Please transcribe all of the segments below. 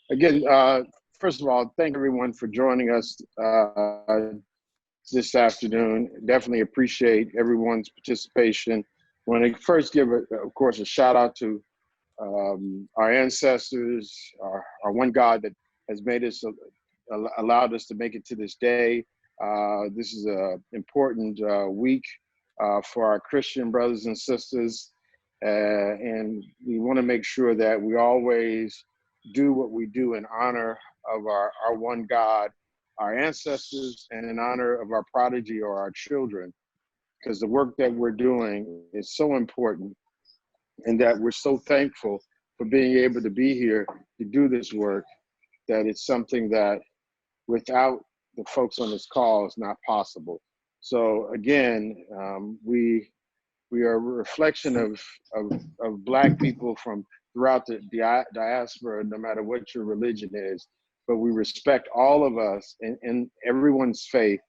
Again, first of all, thank everyone for joining us this afternoon. Definitely appreciate everyone's participation. I want to first give, of course, a shout out to our ancestors, our one God that has made us, allowed us to make it to this day. This is an important week for our Christian brothers and sisters. And we want to make sure that we always do what we do in honor of our one God, our ancestors, and in honor of our prodigy or our children, because the work that we're doing is so important, and that we're so thankful for being able to be here to do this work, that it's something that without the folks on this call is not possible. So again, we are a reflection of Black people from throughout the diaspora, no matter what your religion is. But we respect all of us and everyone's faith,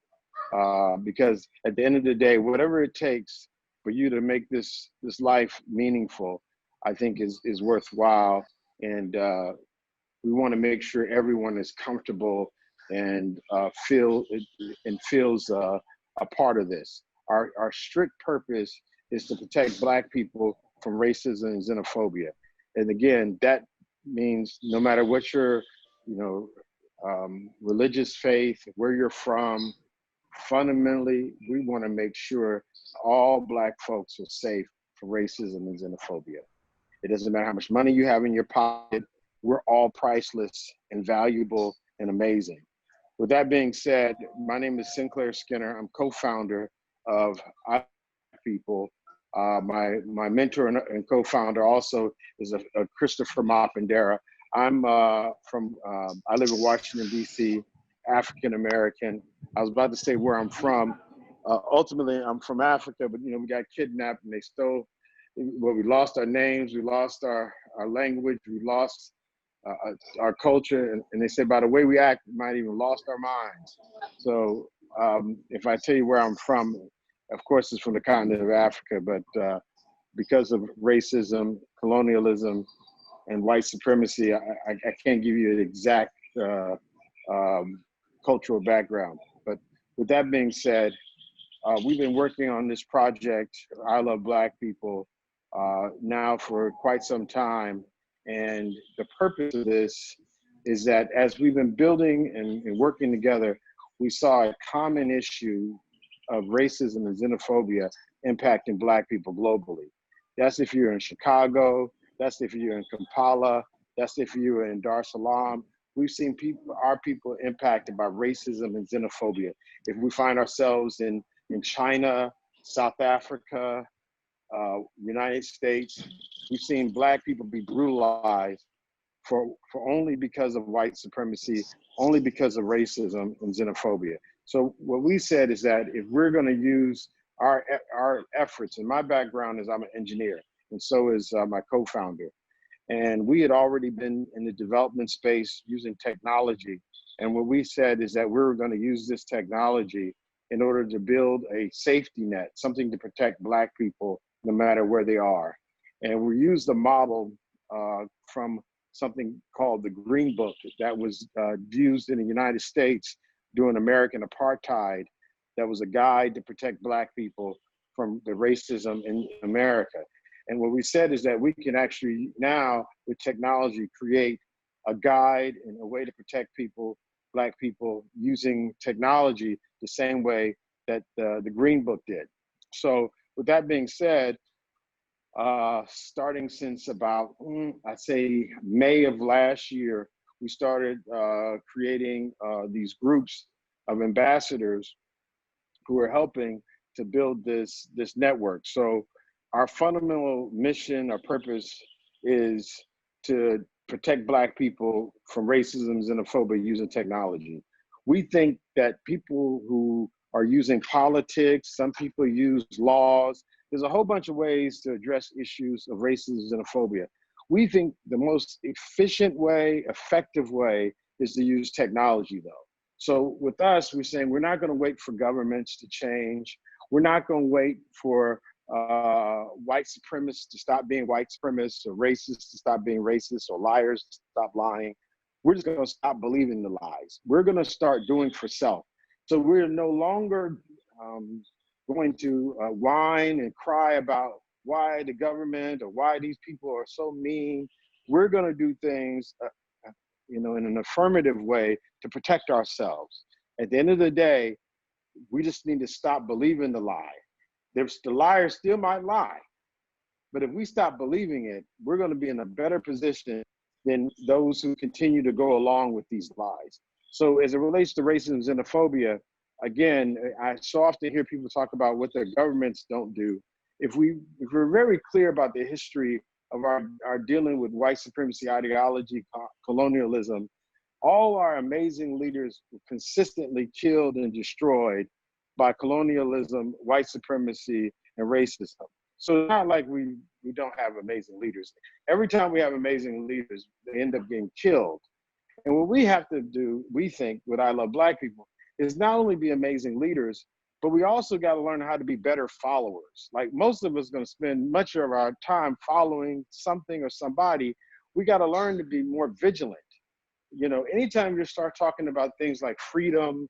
because at the end of the day, whatever it takes for you to make this life meaningful, I think is worthwhile. And we want to make sure everyone is comfortable and feels a part of this. Our strict purpose is to protect Black people from racism and xenophobia. And again, that means no matter what your, religious faith, where you're from, fundamentally, we want to make sure all Black folks are safe from racism and xenophobia. It doesn't matter how much money you have in your pocket, we're all priceless and valuable and amazing. With that being said, my name is Sinclair Skinner. I'm co-founder of ILoveBlackPeople. My mentor and co-founder also is a Christopher Mapendera. I live in Washington, D.C., African American. I was about to say where I'm from. Ultimately, I'm from Africa, but we got kidnapped and they stole. Well, we lost our names, we lost our language, we lost our culture, and they say by the way we act, we might even lost our minds. So if I tell you where I'm from, of course it's from the continent of Africa, but because of racism, colonialism, and white supremacy, I can't give you an exact cultural background. But with that being said, we've been working on this project, I Love Black People, now for quite some time. And the purpose of this is that as we've been building and working together, we saw a common issue of racism and xenophobia impacting Black people globally. That's if you're in Chicago, that's if you're in Kampala, that's if you're in Dar es Salaam. We've seen our people impacted by racism and xenophobia. If we find ourselves in China, South Africa, United States, we've seen Black people be brutalized for only because of white supremacy, only because of racism and xenophobia. So what we said is that if we're going to use our efforts, and my background is I'm an engineer, and so is my co-founder, and we had already been in the development space using technology. And what we said is that we were going to use this technology in order to build a safety net, something to protect Black people no matter where they are. And we used a model from something called the Green Book that was used in the United States during American apartheid. That was a guide to protect Black people from the racism in America. And what we said is that we can actually now, with technology, create a guide and a way to protect people, Black people, using technology the same way that the Green Book did. So with that being said, starting since about, I'd say May of last year, we started creating these groups of ambassadors who are helping to build this network. So our fundamental mission or purpose is to protect Black people from racism, xenophobia using technology. We think that people who are using politics, some people use laws, there's a whole bunch of ways to address issues of racism and xenophobia. We think the most efficient way, effective way is to use technology though. So with us, we're saying we're not gonna wait for governments to change. We're not gonna wait for white supremacists to stop being white supremacists or racists to stop being racist or liars to stop lying. we're just going to stop believing the lies. We're going to start doing for self. So we're no longer going to whine and cry about why the government or why these people are so mean. We're going to do things, in an affirmative way to protect ourselves. At the end of the day, we just need to stop believing the lie. The liar still might lie, but if we stop believing it, we're going to be in a better position than those who continue to go along with these lies. So as it relates to racism and xenophobia, again, I so often hear people talk about what their governments don't do. If we're very clear about the history of our dealing with white supremacy ideology, colonialism, all our amazing leaders were consistently killed and destroyed by colonialism, white supremacy, and racism. So it's not like we don't have amazing leaders. Every time we have amazing leaders, they end up getting killed. And what we have to do, we think, with I Love Black People, is not only be amazing leaders, but we also got to learn how to be better followers. Like most of us going to spend much of our time following something or somebody. We got to learn to be more vigilant. Anytime you start talking about things like freedom,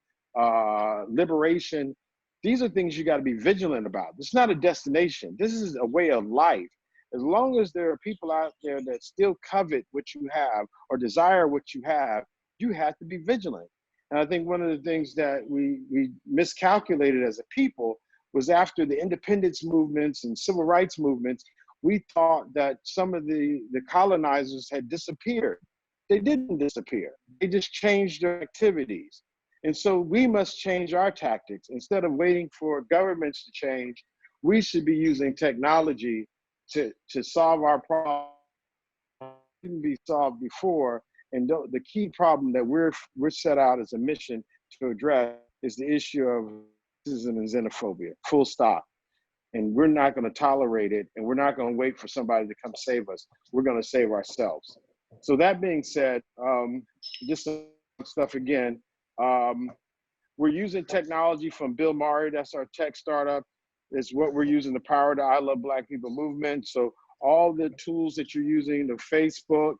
liberation, these are things you got to be vigilant about. It's not a destination. This is a way of life. As long as there are people out there that still covet what you have or desire what you have to be vigilant. And I think one of the things that we miscalculated as a people was after the independence movements and civil rights movements, we thought that some of the colonizers had disappeared. They didn't disappear. They just changed their activities. And so we must change our tactics. Instead of waiting for governments to change, we should be using technology to solve our problem that didn't be solved before. And the key problem that we're set out as a mission to address is the issue of racism and xenophobia, full stop. And we're not going to tolerate it, and we're not going to wait for somebody to come save us. We're going to save ourselves. So that being said, just some stuff again. We're using technology from Bill Murray, that's our tech startup. It's what we're using to power the I Love Black People movement. So all the tools that you're using, the Facebook,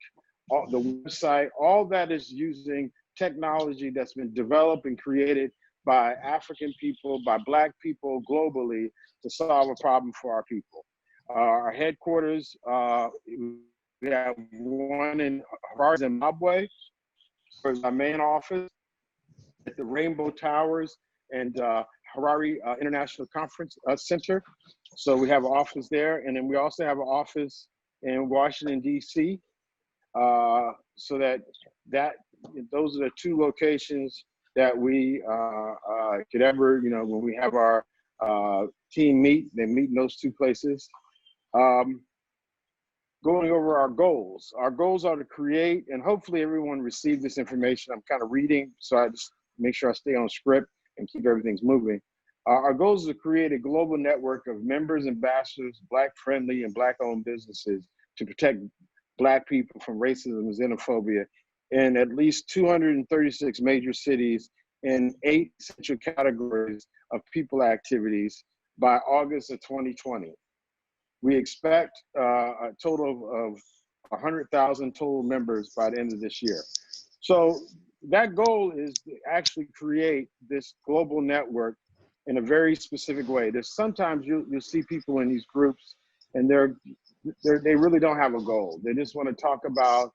the website, all that is using technology that's been developed and created by African people, by Black people globally to solve a problem for our people. Our headquarters, we have one in Harare, Zimbabwe, for our main office, at the Rainbow Towers and Harare International Conference Center. So we have an office there, and then we also have an office in Washington, D.C. So that those are the two locations that we could ever, when we have our team meet, they meet in those two places. Going over our goals. Our goals are to create, and hopefully everyone received this information. I'm kind of reading, so I just make sure I stay on script and keep everything moving. Our goal is to create a global network of members, ambassadors, Black-friendly and Black-owned businesses to protect Black people from racism and xenophobia in at least 236 major cities in 8 essential categories of people activities by August of 2020. We expect a total of 100,000 total members by the end of this year. So that goal is to actually create this global network in a very specific way. There's sometimes you'll see people in these groups and they really don't have a goal. They just want to talk about,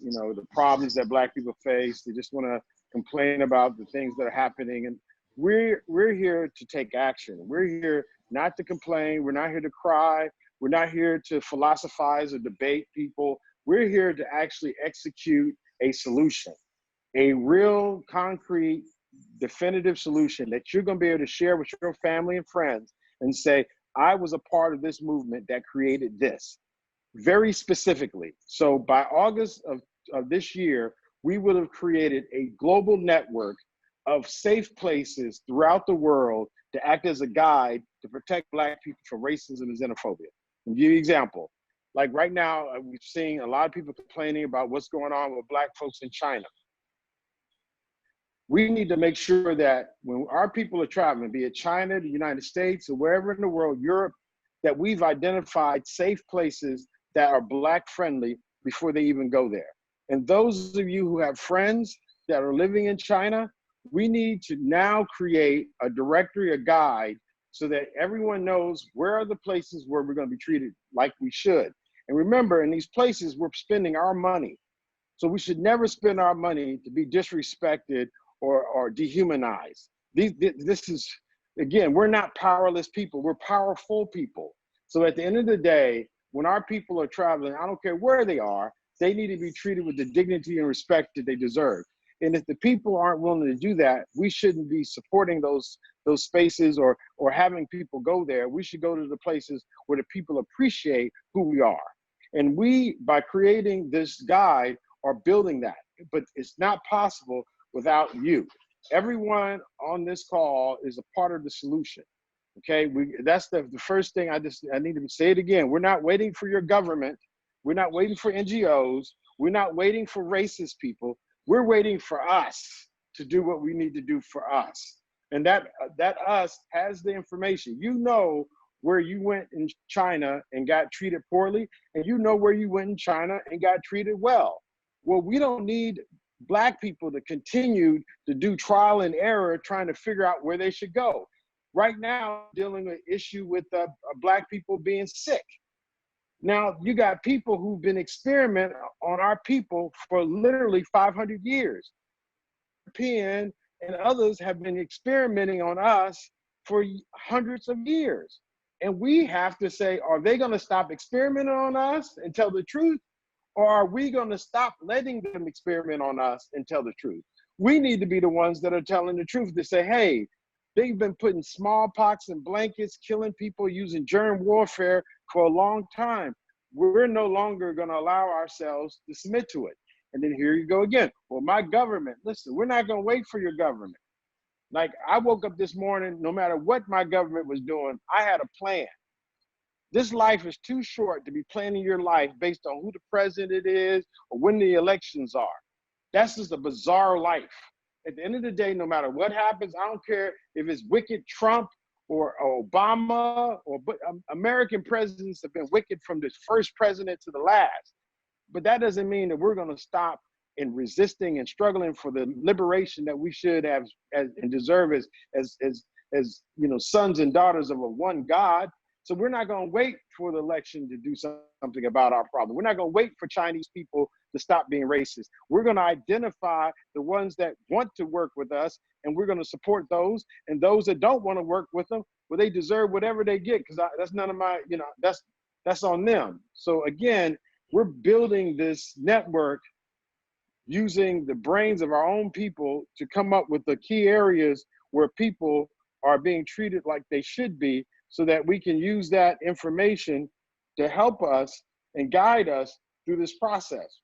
the problems that Black people face. They just want to complain about the things that are happening. And we're here to take action. We're here not to complain. We're not here to cry. We're not here to philosophize or debate people. We're here to actually execute a solution, a real concrete, definitive solution that you're going to be able to share with your family and friends and say, I was a part of this movement that created this, very specifically. So by August of this year, we will have created a global network of safe places throughout the world to act as a guide to protect Black people from racism and xenophobia. I'll give you an example. Like right now, we've seen a lot of people complaining about what's going on with Black folks in China. We need to make sure that when our people are traveling, be it China, the United States, or wherever in the world, Europe, that we've identified safe places that are Black friendly before they even go there. And those of you who have friends that are living in China, we need to now create a directory, a guide, so that everyone knows where are the places where we're going to be treated like we should. And remember, in these places, we're spending our money. So we should never spend our money to be disrespected or dehumanized. This is, again, we're not powerless people, we're powerful people. So at the end of the day, when our people are traveling, I don't care where they are, they need to be treated with the dignity and respect that they deserve. And if the people aren't willing to do that, we shouldn't be supporting those spaces or having people go there. We should go to the places where the people appreciate who we are. And we, by creating this guide, are building that. But it's not possible without you. Everyone on this call is a part of the solution. Okay, that's the first thing I need to say it again. We're not waiting for your government. We're not waiting for NGOs. We're not waiting for racist people. We're waiting for us to do what we need to do for us. And that us has the information. You know where you went in China and got treated poorly, and you know where you went in China and got treated well. Well, we don't need Black people to continue to do trial and error trying to figure out where they should go. Right now, dealing with an issue with Black people being sick. Now, you got people who've been experimenting on our people for literally 500 years. European and others have been experimenting on us for hundreds of years. And we have to say, are they going to stop experimenting on us and tell the truth? Or are we going to stop letting them experiment on us and tell the truth? We need to be the ones that are telling the truth, to say, hey, they've been putting smallpox in blankets, killing people, using germ warfare for a long time. We're no longer going to allow ourselves to submit to it. And then here you go again. Well, my government, listen, we're not going to wait for your government. Like, I woke up this morning, no matter what my government was doing, I had a plan. This life is too short to be planning your life based on who the president is or when the elections are. That's just a bizarre life. At the end of the day, no matter what happens, I don't care if it's wicked Trump or Obama, American presidents have been wicked from the first president to the last. But that doesn't mean that we're going to stop in resisting and struggling for the liberation that we should have and deserve as you know, sons and daughters of a one God. So we're not going to wait for the election to do something about our problem. We're not going to wait for Chinese people to stop being racist. We're going to identify the ones that want to work with us, and we're going to support those. And those that don't want to work with them, well, they deserve whatever they get, because that's none of my, you know, that's on them. So again, we're building this network using the brains of our own people to come up with the key areas where people are being treated like they should be, so that we can use that information to help us and guide us through this process.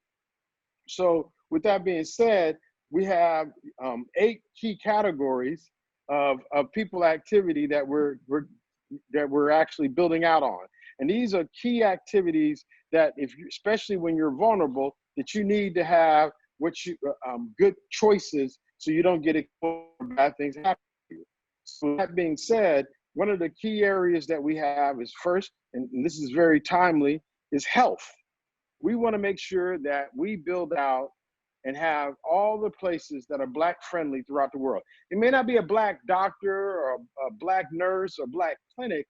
So with that being said, we have 8 key categories of people activity that we're actually building out on. And these are key activities that, especially when you're vulnerable, that you need to have good choices so you don't get exposed to bad things happen to you. So that being said, one of the key areas that we have is first, and this is very timely, is health. We want to make sure that we build out and have all the places that are Black friendly throughout the world. It may not be a Black doctor or a Black nurse or Black clinic,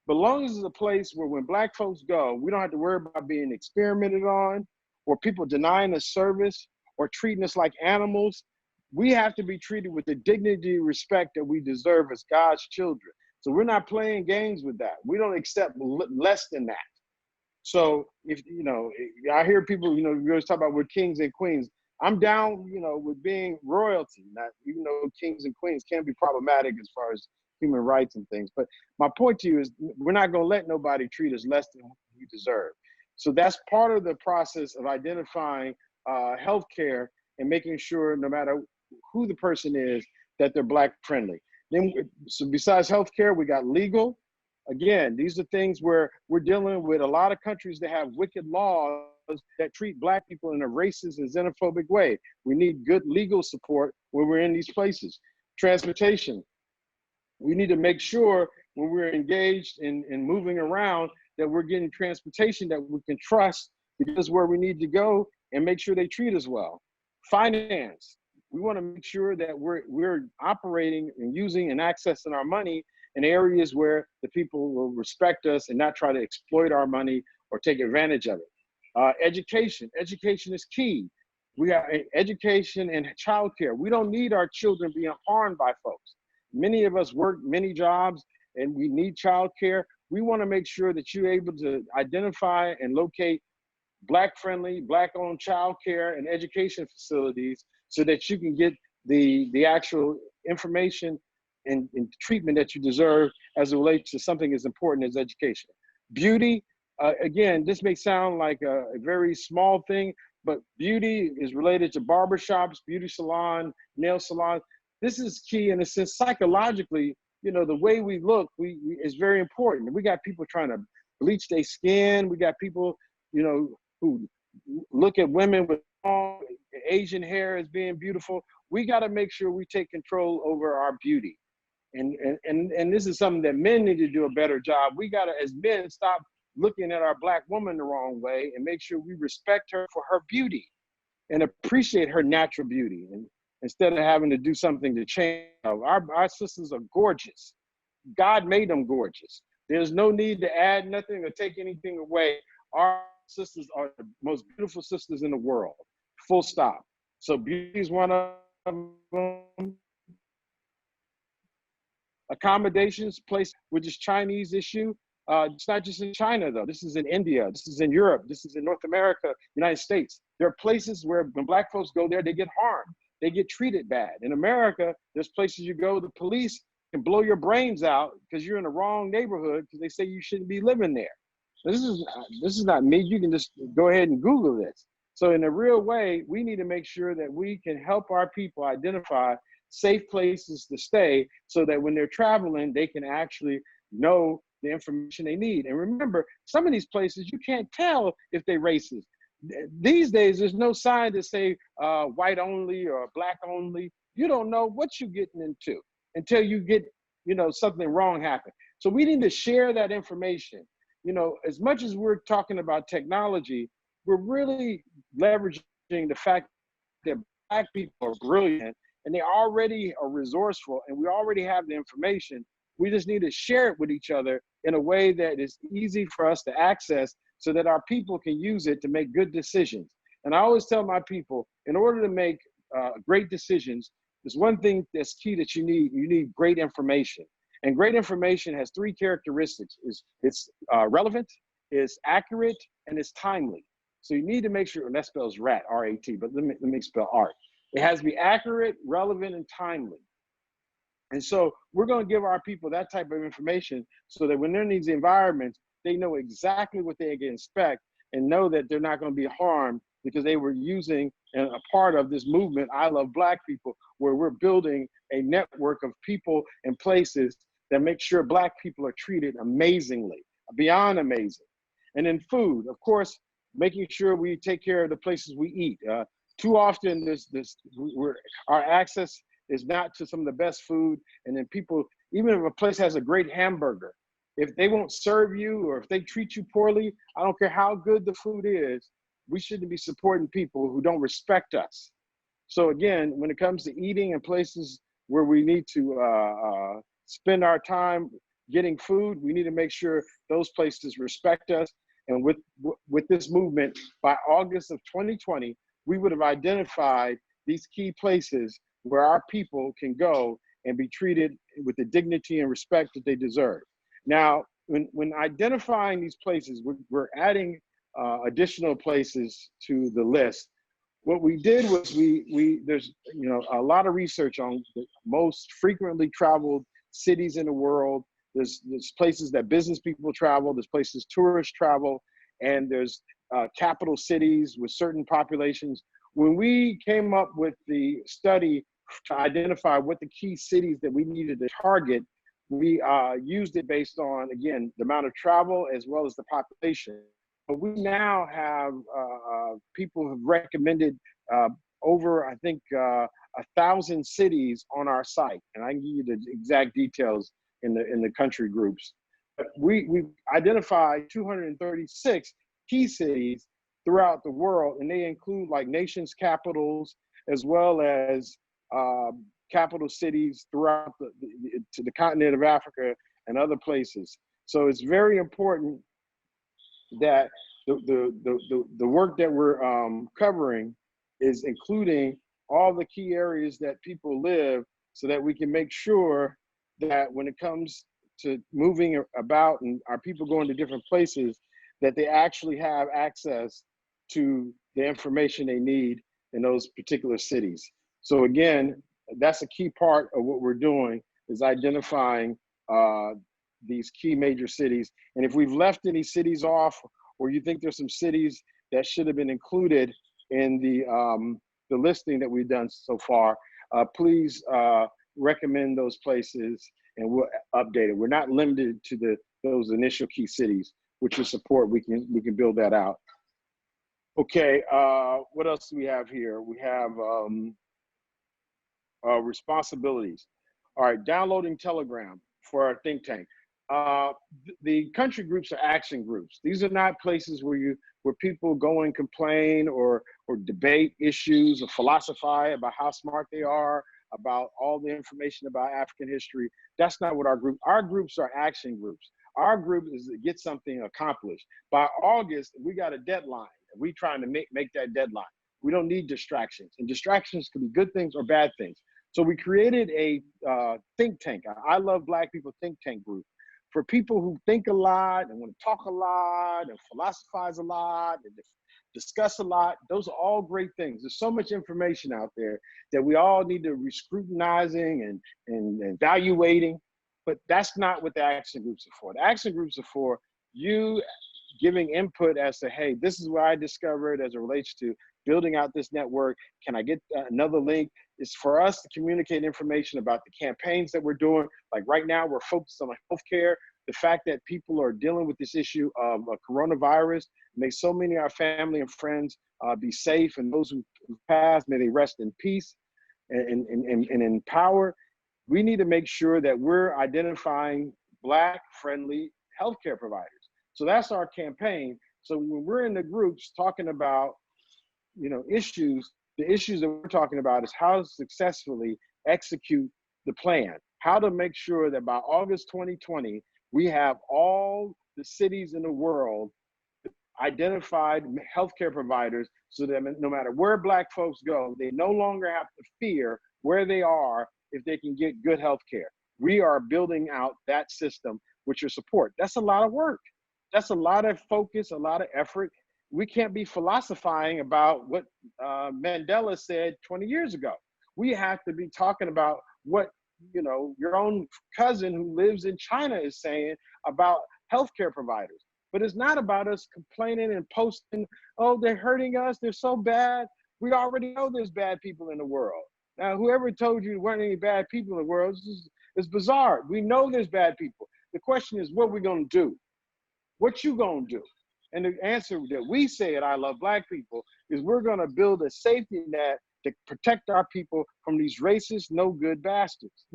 but as long as it's a place where when Black folks go, we don't have to worry about being experimented on or people denying us service or treating us like animals. We have to be treated with the dignity and respect that we deserve as God's children. So we're not playing games with that. We don't accept less than that. So if, you know, I hear people, you know, we always talk about we're kings and queens. I'm down, you know, with being royalty, not, even though kings and queens can be problematic as far as human rights and things. But my point to you is we're not going to let nobody treat us less than we deserve. So that's part of the process of identifying healthcare and making sure no matter who the person is, that they're Black friendly. Then, so besides healthcare, we got legal. Again, these are things where we're dealing with a lot of countries that have wicked laws that treat Black people in a racist and xenophobic way. We need good legal support when we're in these places. Transportation. We need to make sure when we're engaged in moving around that we're getting transportation that we can trust, because where we need to go and make sure they treat us well. Finance, we want to make sure that we're operating and using and accessing our money in areas where the people will respect us and not try to exploit our money or take advantage of it. Education is key. We got education and childcare. We don't need our children being harmed by folks. Many of us work many jobs and we need childcare. We want to make sure that you're able to identify and locate Black-friendly, Black-owned childcare and education facilities so that you can get the actual information and treatment that you deserve as it relates to something as important as education. Beauty, again, this may sound like a very small thing, but beauty is related to barbershops, beauty salon, nail salons. This is key in a sense psychologically. You know, the way we look is very important. We got people trying to bleach their skin. We got people, you know, who look at women with long Asian hair as being beautiful. We got to make sure we take control over our beauty. And this is something that men need to do a better job. We got to, as men, stop looking at our Black woman the wrong way and make sure we respect her for her beauty and appreciate her natural beauty. And instead of having to do something to change, our sisters are gorgeous. God made them gorgeous. There's no need to add nothing or take anything away. Our sisters are the most beautiful sisters in the world, full stop. So beauty is one of them. Accommodations, place with this Chinese issue. It's not just in China though. This is in India. This is in Europe. This is in North America, United States. There are places where when Black folks go there, they get harmed. They get treated bad. In America, there's places you go, the police can blow your brains out because you're in the wrong neighborhood because they say you shouldn't be living there. This is not me. You can just go ahead and Google this. So in a real way, we need to make sure that we can help our people identify safe places to stay so that when they're traveling, they can actually know the information they need. And remember, some of these places, you can't tell if they're racist. These days, there's no sign to say white only or Black only. You don't know what you're getting into until you get, you know, something wrong happen. So we need to share that information. You know, as much as we're talking about technology, we're really leveraging the fact that Black people are brilliant and they already are resourceful and we already have the information. We just need to share it with each other in a way that is easy for us to access so that our people can use it to make good decisions. And I always tell my people, in order to make great decisions, there's one thing that's key that you need great information. And great information has three characteristics. It's relevant, it's accurate, and it's timely. So you need to make sure, and that spells rat, R-A-T, but let me spell art. It has to be accurate, relevant, and timely. And so we're going to give our people that type of information so that when they're in these environments, they know exactly what they can expect and know that they're not going to be harmed because they were using a part of this movement, I Love Black People, where we're building a network of people and places that make sure Black people are treated amazingly, beyond amazing. And then food, of course, making sure we take care of the places we eat. Too often, our access is not to some of the best food. And then people, even if a place has a great hamburger, if they won't serve you or if they treat you poorly, I don't care how good the food is, we shouldn't be supporting people who don't respect us. So again, when it comes to eating in places where we need to spend our time getting food, we need to make sure those places respect us. And with this movement, by August of 2020, we would have identified these key places where our people can go and be treated with the dignity and respect that they deserve. Now, when identifying these places, we're adding additional places to the list. What we did was there's a lot of research on the most frequently traveled cities in the world. There's places that business people travel, there's places tourists travel, and there's capital cities with certain populations. When we came up with the study to identify what the key cities that we needed to target, we used it based on, again, the amount of travel as well as the population. But we now have people who have recommended over, I think, 1,000 cities on our site. And I can give you the exact details in the country groups. But we've identified 236 key cities throughout the world, and they include like nations' capitals as well as capital cities throughout to the continent of Africa and other places. So it's very important that the work that we're covering is including all the key areas that people live, so that we can make sure that when it comes to moving about and our people going to different places, that they actually have access to the information they need in those particular cities. So again, that's a key part of what we're doing, is identifying these key major cities. And if we've left any cities off, or you think there's some cities that should have been included in the listing that we've done so far, please recommend those places and we'll update it. We're not limited to those initial key cities, which is support. We can build that out. Okay, what else do we have here? We have responsibilities. All right, downloading Telegram for our think tank. The country groups are action groups. These are not places where people go and complain or debate issues or philosophize about how smart they are, about all the information about African history. That's not what our groups are action groups. Our group is to get something accomplished. By August, we got a deadline. We're trying to make that deadline. We don't need distractions, and distractions can be good things or bad things. So we created a think tank, an I Love Black People think tank group, for people who think a lot and want to talk a lot and philosophize a lot and discuss a lot. Those are all great things. There's so much information out there that we all need to be scrutinizing and evaluating, but that's not what the action groups are for. The action groups are for you giving input as to, hey, this is what I discovered as it relates to building out this network. Can I get another link? It's for us to communicate information about the campaigns that we're doing. Like right now, we're focused on healthcare. The fact that people are dealing with this issue of coronavirus, may so many of our family and friends be safe, and those who passed, may they rest in peace and in power. We need to make sure that we're identifying Black-friendly healthcare providers. So that's our campaign. So when we're in the groups talking about, issues, the issues that we're talking about is how to successfully execute the plan, how to make sure that by August 2020, we have all the cities in the world identified healthcare providers, so that no matter where Black folks go, they no longer have to fear where they are if they can get good healthcare. We are building out that system with your support. That's a lot of work. That's a lot of focus, a lot of effort. We can't be philosophizing about what Mandela said 20 years ago. We have to be talking about what, your own cousin who lives in China is saying about healthcare providers. But it's not about us complaining and posting, oh, they're hurting us, they're so bad. We already know there's bad people in the world. Now, whoever told you there weren't any bad people in the world, it's bizarre. We know there's bad people. The question is, what are we gonna do? What you gonna do? And the answer that we say at I Love Black People is we're gonna build a safety net to protect our people from these racist, no good bastards,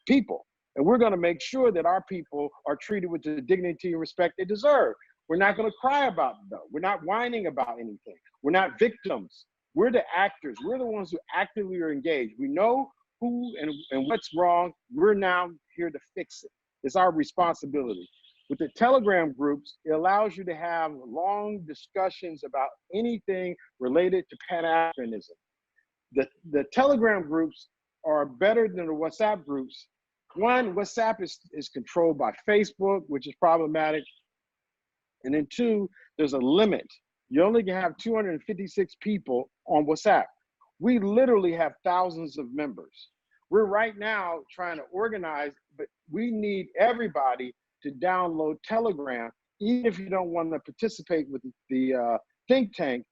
people. And we're gonna make sure that our people are treated with the dignity and respect they deserve. We're not gonna cry about it though. We're not whining about anything. We're not victims. We're the actors. We're the ones who actively are engaged. We know who and what's wrong. We're now here to fix it. It's our responsibility. With the Telegram groups, it allows you to have long discussions about anything related to Pan-Africanism. The Telegram groups are better than the WhatsApp groups. One, WhatsApp is controlled by Facebook, which is problematic. And then two, there's a limit. You only can have 256 people on WhatsApp. We literally have thousands of members. We're right now trying to organize, but we need everybody to download Telegram, even if you don't want to participate with the think tank.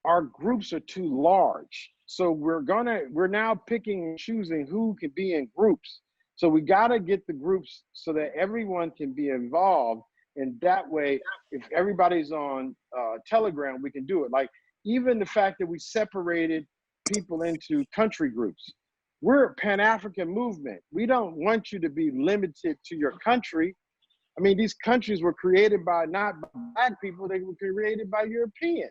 Our groups are too large. So we're now picking and choosing who can be in groups. So we gotta get the groups so that everyone can be involved. And that way, if everybody's on Telegram, we can do it. Like even the fact that we separated people into country groups. We're a Pan-African movement. We don't want you to be limited to your country. I mean, these countries were created by not by Black people, they were created by Europeans.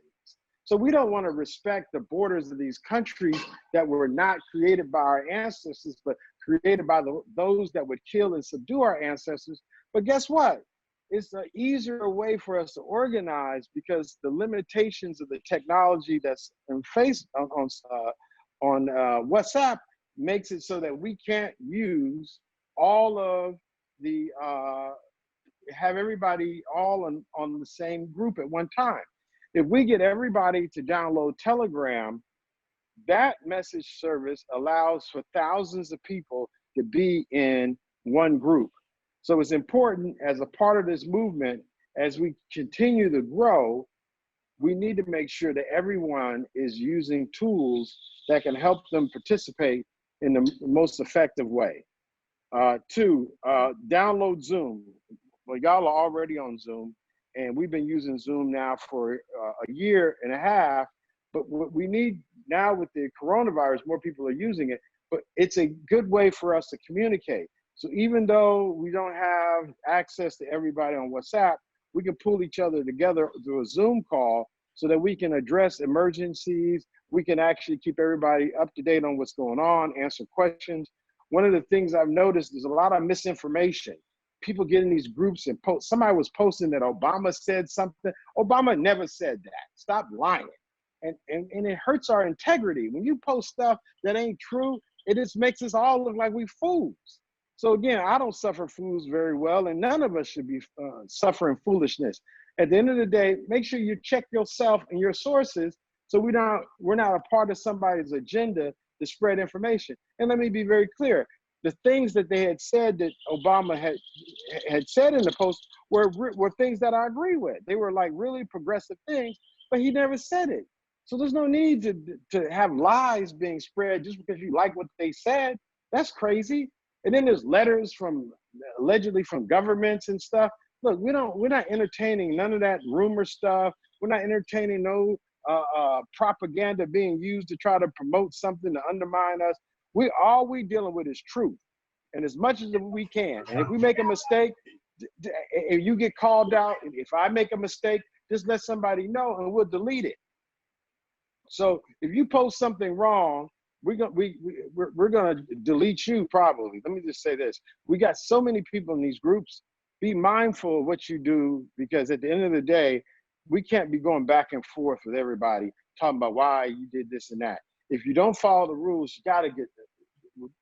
So we don't want to respect the borders of these countries that were not created by our ancestors, but created by those that would kill and subdue our ancestors. But guess what? It's an easier way for us to organize because the limitations of the technology that's in on WhatsApp makes it so that we can't use all of the have everybody all on the same group at one time. If we get everybody to download Telegram, that message service allows for thousands of people to be in one group. So it's important as a part of this movement, as we continue to grow, we need to make sure that everyone is using tools that can help them participate in the most effective way. Two, download Zoom. Well, y'all are already on Zoom, and we've been using Zoom now for a year and a half, but what we need now with the coronavirus, more people are using it, but it's a good way for us to communicate. So even though we don't have access to everybody on WhatsApp, we can pull each other together through a Zoom call so that we can address emergencies. We can actually keep everybody up to date on what's going on, answer questions. One of the things I've noticed is a lot of misinformation. People get in these groups and post. Somebody was posting that Obama said something. Obama never said that. Stop lying. And it hurts our integrity. When you post stuff that ain't true, it just makes us all look like we fools. So again, I don't suffer fools very well, and none of us should be suffering foolishness. At the end of the day, make sure you check yourself and your sources so we're not a part of somebody's agenda to spread information. And let me be very clear. The things that they had said that Obama had said in the post were things that I agree with. They were like really progressive things, but he never said it. So there's no need to have lies being spread just because you like what they said. That's crazy. And then there's letters from allegedly from governments and stuff. Look, we're not entertaining none of that rumor stuff. We're not entertaining no propaganda being used to try to promote something to undermine us. All we dealing with is truth, and as much as we can. And if we make a mistake, if you get called out, if I make a mistake, just let somebody know, and we'll delete it. So if you post something wrong, we're gonna delete you probably. Let me just say this: we got so many people in these groups. Be mindful of what you do, because at the end of the day, we can't be going back and forth with everybody talking about why you did this and that. If you don't follow the rules, you got to get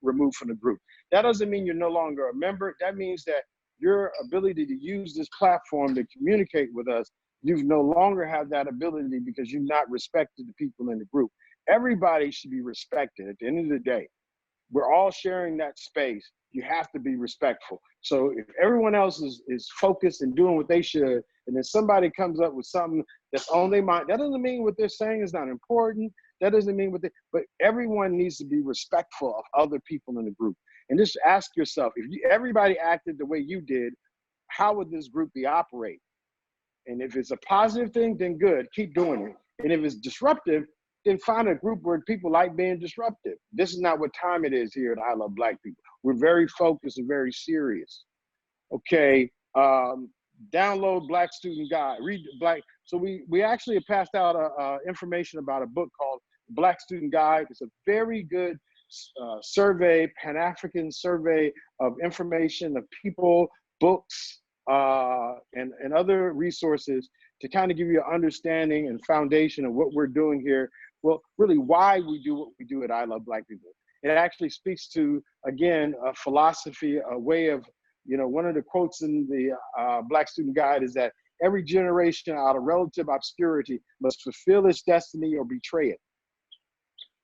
removed from the group. That doesn't mean you're no longer a member. That means that your ability to use this platform to communicate with us, you no longer have that ability because you've not respected the people in the group. Everybody should be respected at the end of the day. We're all sharing that space. You have to be respectful. So if everyone else is focused and doing what they should, and then somebody comes up with something that's on their mind, that doesn't mean what they're saying is not important. That doesn't mean but everyone needs to be respectful of other people in the group. And just ask yourself, if everybody acted the way you did, how would this group be operating? And if it's a positive thing, then good, keep doing it. And if it's disruptive, then find a group where people like being disruptive. This is not what time it is here at I Love Black People. We're very focused and very serious. Okay, download Black Student Guide, read Black. So we actually passed out information about a book called Black Student Guide. It's a very good survey, Pan-African survey of information of people, books, and other resources to kind of give you an understanding and foundation of what we're doing here. Well, really why we do what we do at I Love Black People. It actually speaks to, again, a philosophy, a way of, one of the quotes in the Black Student Guide is that every generation out of relative obscurity must fulfill its destiny or betray it.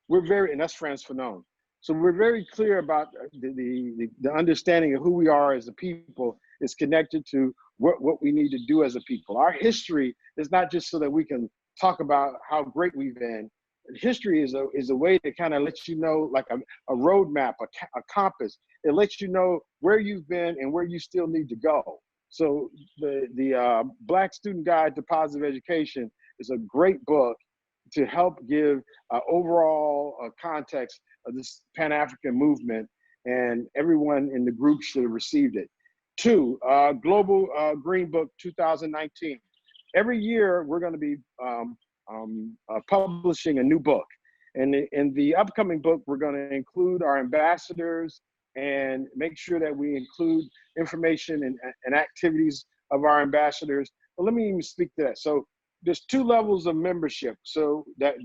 And that's Frantz Fanon. So we're very clear about the understanding of who we are as a people is connected to what we need to do as a people. Our history is not just so that we can talk about how great we've been. History is a way to kind of let you know, like a roadmap, a compass. It lets you know where you've been and where you still need to go. So the Black Student Guide to Positive Education is a great book to help give overall context of this Pan-African movement, and everyone in the group should have received it. Two, Global Green Book 2019. Every year, we're going to be publishing a new book. And in the upcoming book, we're going to include our ambassadors and make sure that we include information and activities of our ambassadors. But let me even speak to that. So there's two levels of membership so that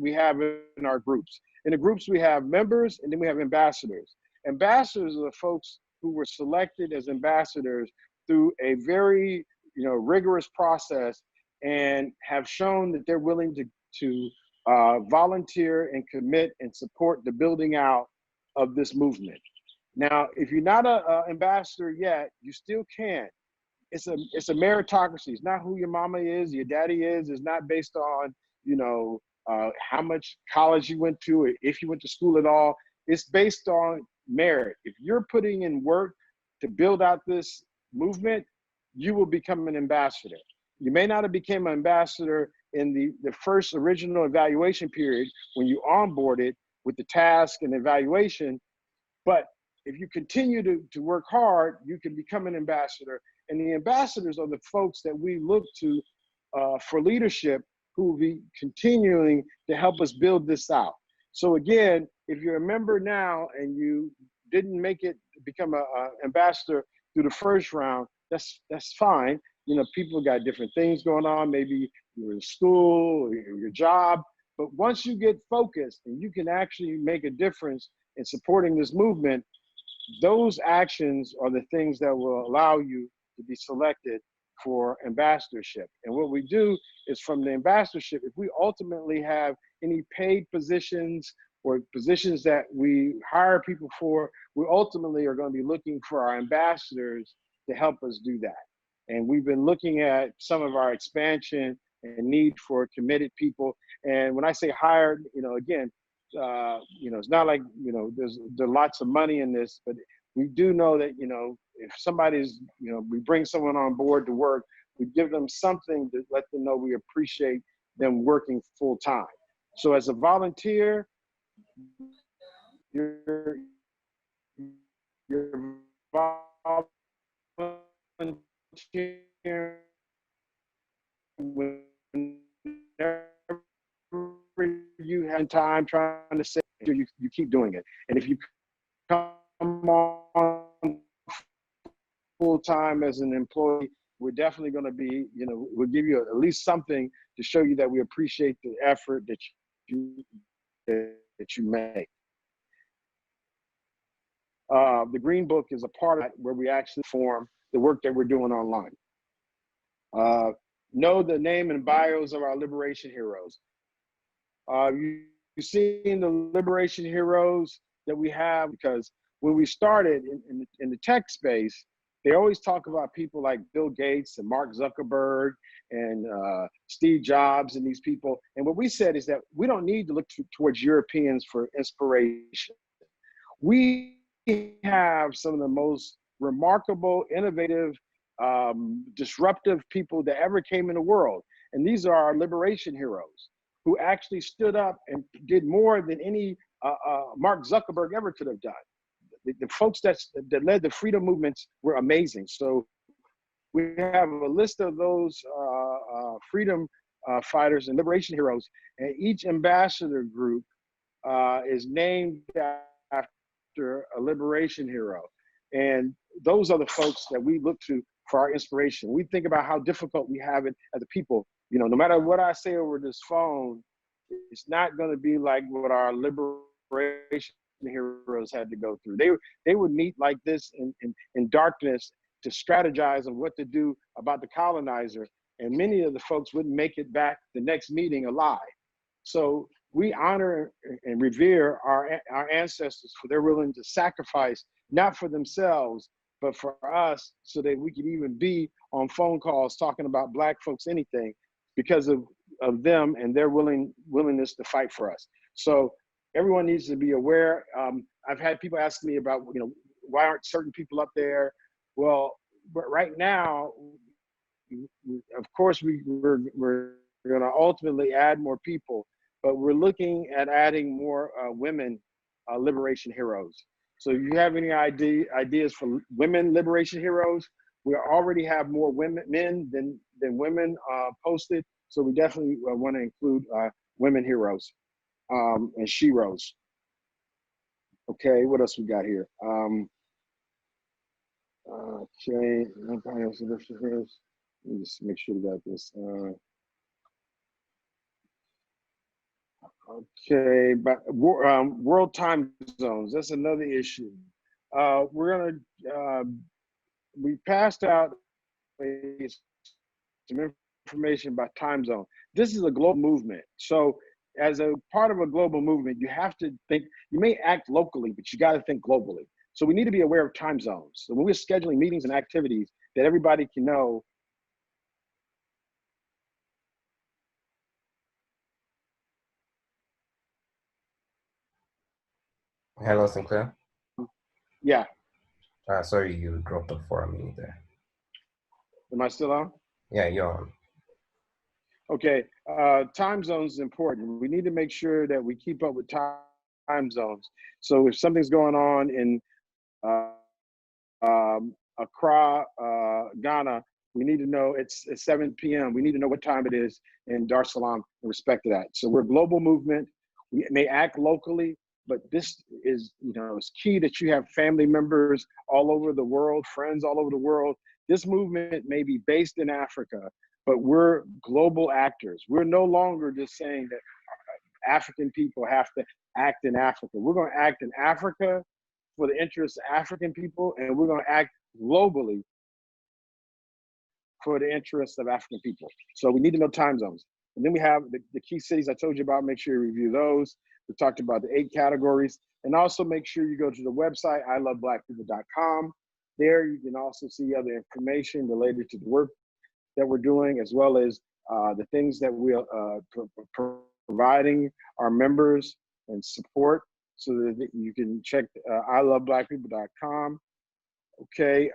we have in our groups. In the groups, we have members, and then we have ambassadors. Ambassadors are the folks who were selected as ambassadors through a very rigorous process and have shown that they're willing to volunteer and commit and support the building out of this movement. Now, if you're not an ambassador yet, you still can. It's a meritocracy. It's not who your mama is, your daddy is. It's not based on how much college you went to, or if you went to school at all. It's based on merit. If you're putting in work to build out this movement, you will become an ambassador. You may not have become an ambassador in the first original evaluation period when you onboarded with the task and evaluation, but if you continue to work hard, you can become an ambassador. And the ambassadors are the folks that we look to for leadership, who will be continuing to help us build this out. So again, if you're a member now and you didn't make it become an ambassador through the first round, that's fine. People got different things going on. Maybe you're in school or your job. But once you get focused and you can actually make a difference in supporting this movement, those actions are the things that will allow you to be selected for ambassadorship. And what we do is, from the ambassadorship, if we ultimately have any paid positions or positions that we hire people for, we ultimately are going to be looking for our ambassadors to help us do that. And we've been looking at some of our expansion and need for committed people. And when I say hired, again, it's not like, there's lots of money in this, but we do know that, if somebody's, we bring someone on board to work, we give them something to let them know we appreciate them working full time. So as a volunteer, you're volunteering whenever you have time trying to say, you keep doing it. And if you come on full time as an employee, we're definitely going to be, we'll give you at least something to show you that we appreciate the effort that you make. The Green Book is a part of it where we actually form the work that we're doing online. Know the name and bios of our liberation heroes. You've seen the liberation heroes that we have, because when we started in the tech space, they always talk about people like Bill Gates and Mark Zuckerberg and Steve Jobs and these people. And what we said is that we don't need to look towards Europeans for inspiration. We have some of the most remarkable, innovative, disruptive people that ever came in the world. And these are our liberation heroes who actually stood up and did more than any Mark Zuckerberg ever could have done. The folks that led the freedom movements were amazing. So we have a list of those freedom fighters and liberation heroes, and each ambassador group is named after a liberation hero. And those are the folks that we look to for our inspiration. We think about how difficult we have it as a people. No matter what I say over this phone, it's not going to be like what our liberation heroes had to go through. They would meet like this in darkness to strategize on what to do about the colonizer. And many of the folks wouldn't make it back the next meeting alive. So we honor and revere our ancestors for their willing to sacrifice, not for themselves, but for us, so that we could even be on phone calls talking about Black folks, anything, because of them and their willingness to fight for us. So everyone needs to be aware. I've had people ask me about, why aren't certain people up there? Well, but right now, of course, we're going to ultimately add more people, but we're looking at adding more women liberation heroes. So if you have any ideas for women liberation heroes, we already have more men than women posted. So we definitely want to include women heroes and sheroes. Okay, what else we got here? Okay, let me just make sure we got this. Okay, but world time zones, that's another issue. We passed out some information about time zone. This is a global movement. So as a part of a global movement, you have to think, you may act locally, but you got to think globally. So we need to be aware of time zones. So when we're scheduling meetings and activities, that everybody can know. Hello, Sinclair. Yeah. Sorry, you dropped off for a minute there. Am I still on? Yeah, you're on. Okay, time zones is important. We need to make sure that we keep up with time zones. So if something's going on in Accra, Ghana, we need to know it's 7 p.m. We need to know what time it is in Dar es Salaam in respect to that. So we're a global movement. We may act locally, but this is, it's key that you have family members all over the world, friends all over the world. This movement may be based in Africa, but we're global actors. We're no longer just saying that African people have to act in Africa. We're going to act in Africa for the interests of African people, and we're going to act globally for the interests of African people. So we need to know time zones. And then we have the key cities I told you about. Make sure you review those. We talked about the 8 categories. And also make sure you go to the website, ILoveBlackPeople.com. There you can also see other information related to the work that we're doing, as well as the things that we're providing our members and support, so that you can check ILoveBlackPeople.com. Okay.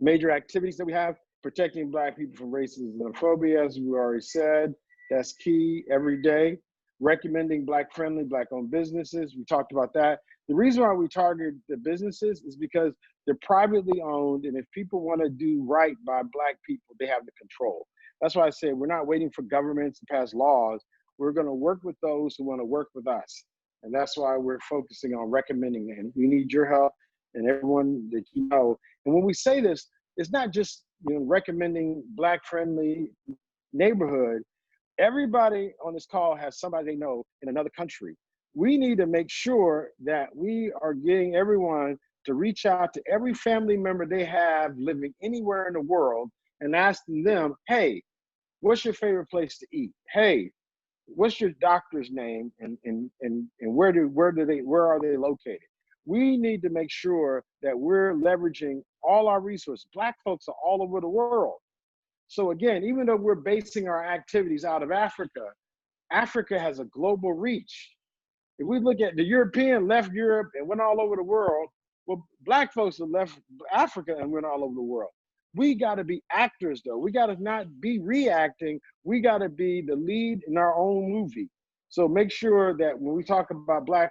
Major activities that we have: protecting Black people from racism and xenophobia, as we already said. That's key every day. Recommending Black-friendly, Black-owned businesses. We talked about that. The reason why we target the businesses is because they're privately owned, and if people want to do right by Black people, they have the control. That's why I say we're not waiting for governments to pass laws. We're going to work with those who want to work with us. And that's why we're focusing on recommending, and we need your help and everyone that you know. And when we say this, it's not just recommending Black-friendly neighborhood. Everybody on this call has somebody they know in another country. We need to make sure that we are getting everyone to reach out to every family member they have living anywhere in the world and asking them, hey, what's your favorite place to eat? Hey, what's your doctor's name, and where are they located? We need to make sure that we're leveraging all our resources. Black folks are all over the world. So again, even though we're basing our activities out of Africa, Africa has a global reach. If we look at the European left Europe and went all over the world, well, Black folks have left Africa and went all over the world. We got to be actors, though. We got to not be reacting. We got to be the lead in our own movie. So make sure that when we talk about Black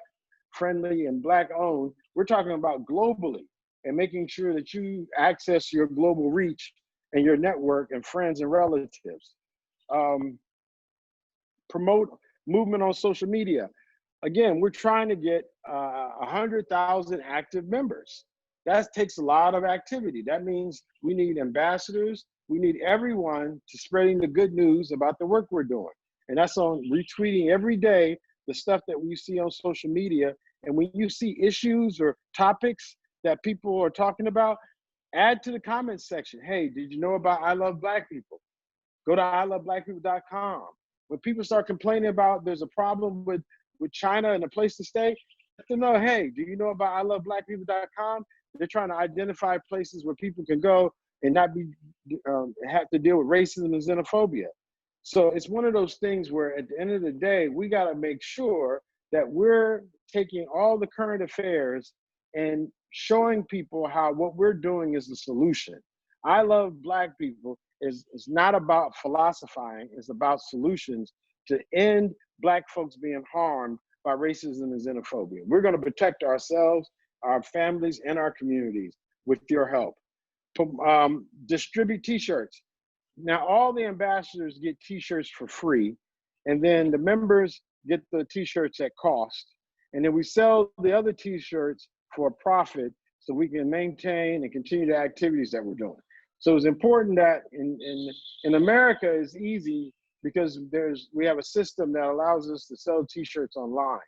friendly and Black owned, we're talking about globally, and making sure that you access your global reach and your network and friends and relatives. Promote movement on social media. Again, we're trying to get 100,000 active members. That takes a lot of activity. That means we need ambassadors. We need everyone to spreading the good news about the work we're doing. And that's on retweeting every day the stuff that we see on social media. And when you see issues or topics that people are talking about, add to the comments section. Hey, did you know about I Love Black People? Go to ILoveBlackPeople.com. When people start complaining about there's a problem with China and a place to stay, let them know, hey, do you know about ILoveBlackPeople.com? They're trying to identify places where people can go and not be have to deal with racism and xenophobia. So it's one of those things where at the end of the day, we got to make sure that we're taking all the current affairs and showing people how what we're doing is the solution. I Love Black People is not about philosophizing, it's about solutions to end Black folks being harmed by racism and xenophobia. We're going to protect ourselves, our families, and our communities with your help. Distribute t-shirts. Now, all the ambassadors get t-shirts for free, and then the members get the t-shirts at cost. And then we sell the other t-shirts for a profit so we can maintain and continue the activities that we're doing. So it's important that in America it's easy because we have a system that allows us to sell t-shirts online.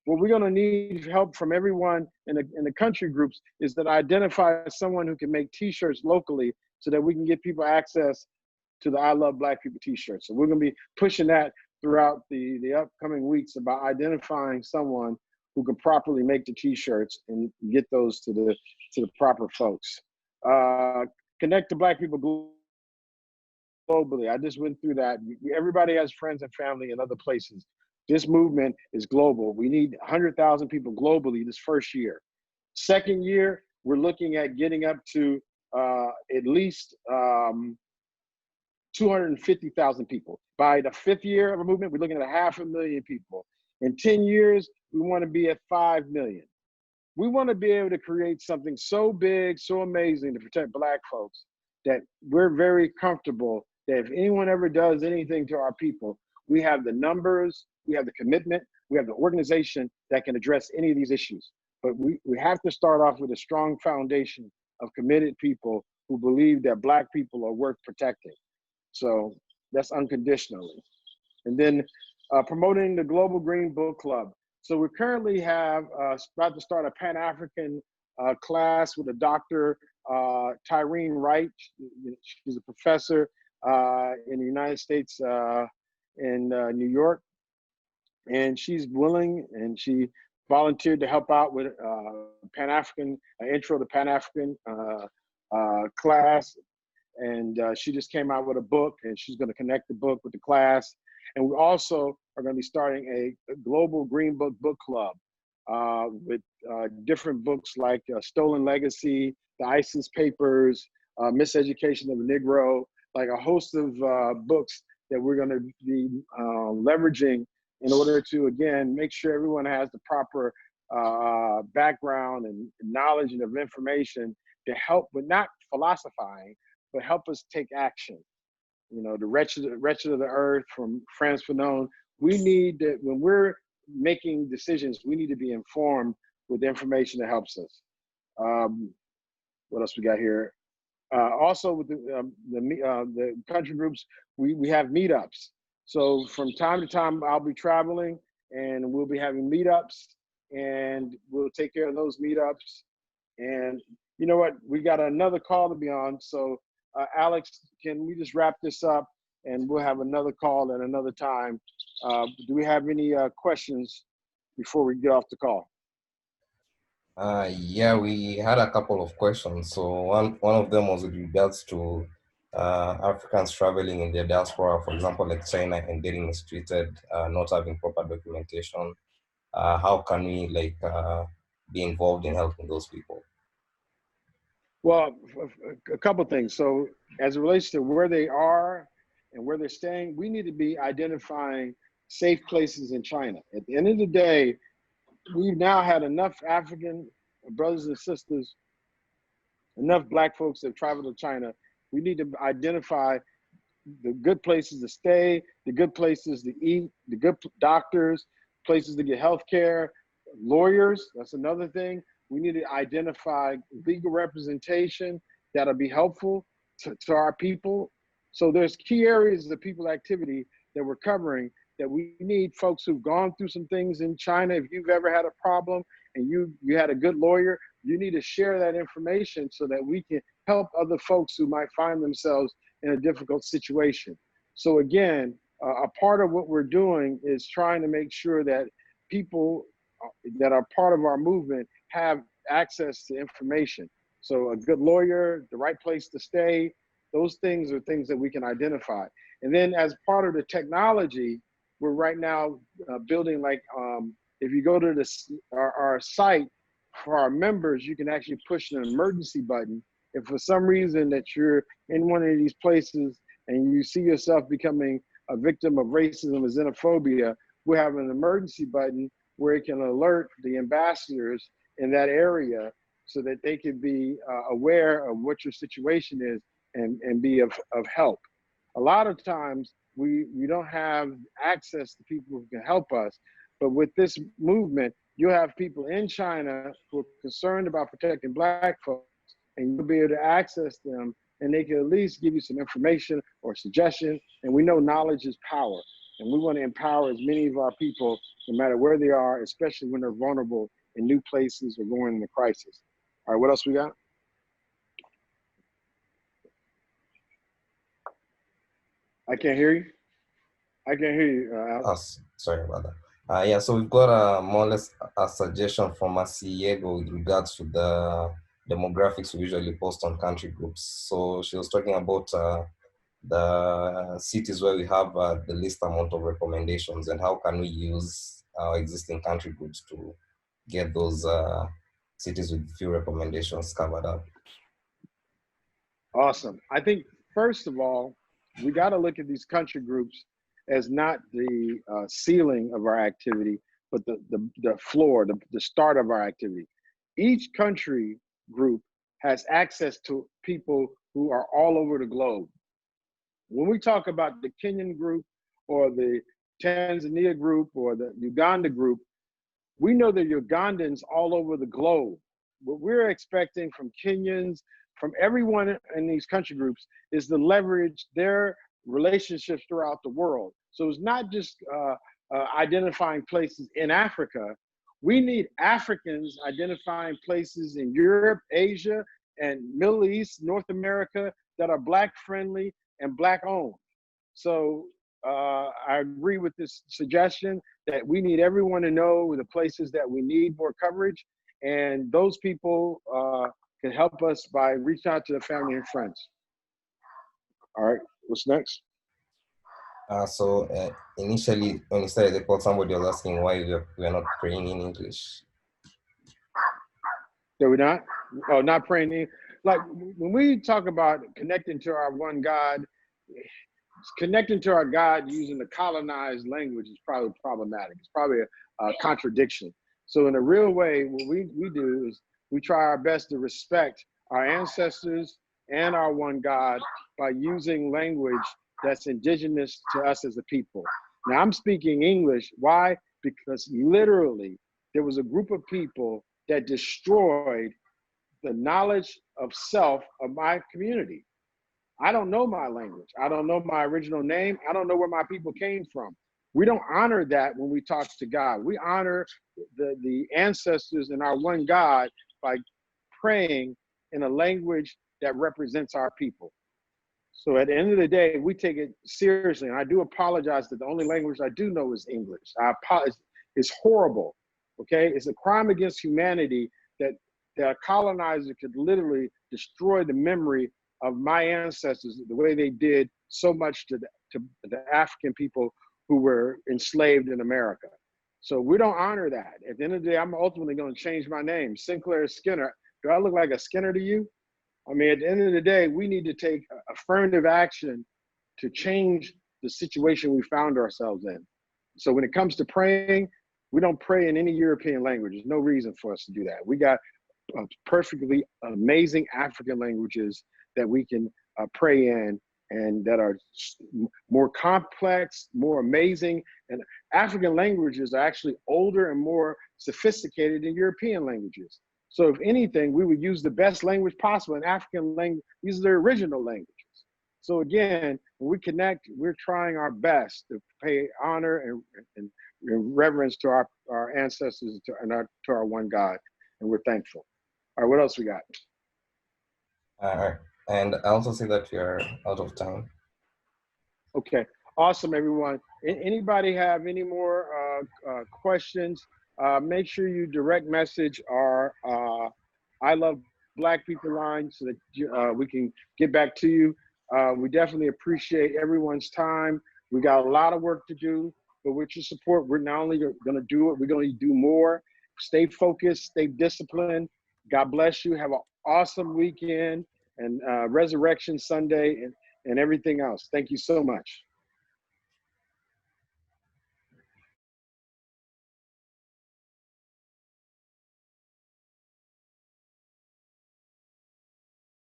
What we're gonna need help from everyone in the country groups is that identify someone who can make t-shirts locally so that we can get people access to the I Love Black People t-shirts. So we're gonna be pushing that throughout the upcoming weeks about identifying someone who can properly make the t-shirts and get those to the proper folks. Connect to Black people globally. I just went through that. Everybody has friends and family in other places. This movement is global. We need 100,000 people globally this first year. Second year, we're looking at getting up to at least 250,000 people. By the fifth year of a movement, we're looking at 500,000 people. In 10 years, we want to be at 5 million. We want to be able to create something so big, so amazing to protect Black folks that we're very comfortable that if anyone ever does anything to our people, we have the numbers, we have the commitment, we have the organization that can address any of these issues. But we have to start off with a strong foundation of committed people who believe that Black people are worth protecting. So that's unconditionally. And then promoting the Global Green Book Club. So we currently have about to start a Pan-African class with a Dr. Tyreen Wright. She's a professor in the United States in New York. And she's willing, and she volunteered to help out with Pan-African, intro to Pan-African class. And she just came out with a book, and she's going to connect the book with the class. And we also are going to be starting a global Green Book Club with different books like Stolen Legacy, the ISIS Papers, Miseducation of the Negro, like a host of books that we're going to be leveraging in order to, again, make sure everyone has the proper background and knowledge and of information to help with not philosophizing, but help us take action. You know, the wretched of the earth from Frantz Fanon. We need that when we're making decisions, we need to be informed with information that helps us. What else we got here? Also with the country groups, we have meetups. So from time to time, I'll be traveling and we'll be having meetups, and we'll take care of those meetups. And you know what? We got another call to be on. So Alex, can we just wrap this up, and we'll have another call at another time. Do we have any questions before we get off the call? Yeah, we had a couple of questions. So one of them was with regards to Africans traveling in their diaspora, for example, like China, and getting mistreated, not having proper documentation. How can we be involved in helping those people? Well, a couple of things. So as it relates to where they are and where they're staying, we need to be identifying safe places in China. At the end of the day, we've now had enough African brothers and sisters, enough Black folks that travel to China. We need to identify the good places to stay, the good places to eat, the good doctors, places to get health care, lawyers, that's another thing. We need to identify legal representation that'll be helpful to our people. So there's key areas of people activity that we're covering that we need folks who've gone through some things in China. If you've ever had a problem and you had a good lawyer, you need to share that information so that we can help other folks who might find themselves in a difficult situation. So again, a part of what we're doing is trying to make sure that people that are part of our movement have access to information. So a good lawyer, the right place to stay, those things are things that we can identify. And then as part of the technology, we're right now building if you go to our site for our members, you can actually push an emergency button. If for some reason that you're in one of these places and you see yourself becoming a victim of racism or xenophobia, we have an emergency button where it can alert the ambassadors in that area so that they can be aware of what your situation is and be of help. A lot of times we don't have access to people who can help us, but with this movement, you have people in China who are concerned about protecting Black folks, and you'll be able to access them, and they can at least give you some information or suggestion. And we know knowledge is power, and we want to empower as many of our people, no matter where they are, especially when they're vulnerable in new places or going into crisis. All right, what else we got? I can't hear you. I can't hear you, Alex. Sorry about that. Yeah, so we've got more or less a suggestion from Asiego with regards to the demographics we usually post on country groups. So she was talking about the cities where we have the least amount of recommendations, and how can we use our existing country groups to get those cities with few recommendations covered up. Awesome. I think, first of all, we got to look at these country groups as not the ceiling of our activity, but the floor, the start of our activity. Each country group has access to people who are all over the globe. When we talk about the Kenyan group or the Tanzania group or the Uganda group, we know that Ugandans all over the globe. What we're expecting from Kenyans, from everyone in these country groups, is to leverage their relationships throughout the world. So it's not just identifying places in Africa. We need Africans identifying places in Europe, Asia, and Middle East, North America that are Black friendly and Black owned. So I agree with this suggestion that we need everyone to know the places that we need more coverage, and those people can help us by reaching out to their family and friends. All right, what's next? Initially, when you started the call, somebody was asking why we're not praying in English. Did we not? Oh, not praying in. Like when we talk about connecting to our one God, connecting to our God using the colonized language is probably problematic. It's probably a contradiction. So in a real way, what we do is we try our best to respect our ancestors and our one God by using language that's indigenous to us as a people. Now I'm speaking English. Why? Because literally there was a group of people that destroyed the knowledge of self of my community. I don't know my language. I don't know my original name. I don't know where my people came from. We don't honor that when we talk to God. We honor the ancestors and our one God by praying in a language that represents our people. So at the end of the day, we take it seriously. And I do apologize that the only language I do know is English. I apologize. It's horrible, okay? It's a crime against humanity that a colonizer could literally destroy the memory of my ancestors the way they did so much to the African people who were enslaved in America. So we don't honor that. At the end of the day, I'm ultimately going to change my name, Sinclair Skinner. Do I look like a Skinner to you? I mean, at the end of the day, we need to take affirmative action to change the situation we found ourselves in. So when it comes to praying, we don't pray in any European language. There's no reason for us to do that. We got perfectly amazing African languages that we can pray in, and that are more complex, more amazing. And African languages are actually older and more sophisticated than European languages. So if anything, we would use the best language possible. In African language, these are their original languages. So again, when we connect, we're trying our best to pay honor and reverence to our ancestors to our one God, and we're thankful. All right, what else we got? All right, and I also see that we are out of time. Okay, awesome, everyone. Anybody have any more questions? Make sure you direct message our I Love Black People line so that we can get back to you. We definitely appreciate everyone's time. We got a lot of work to do, but with your support, we're not only going to do it, we're going to do more. Stay focused, stay disciplined. God bless you. Have an awesome weekend and Resurrection Sunday and everything else. Thank you so much.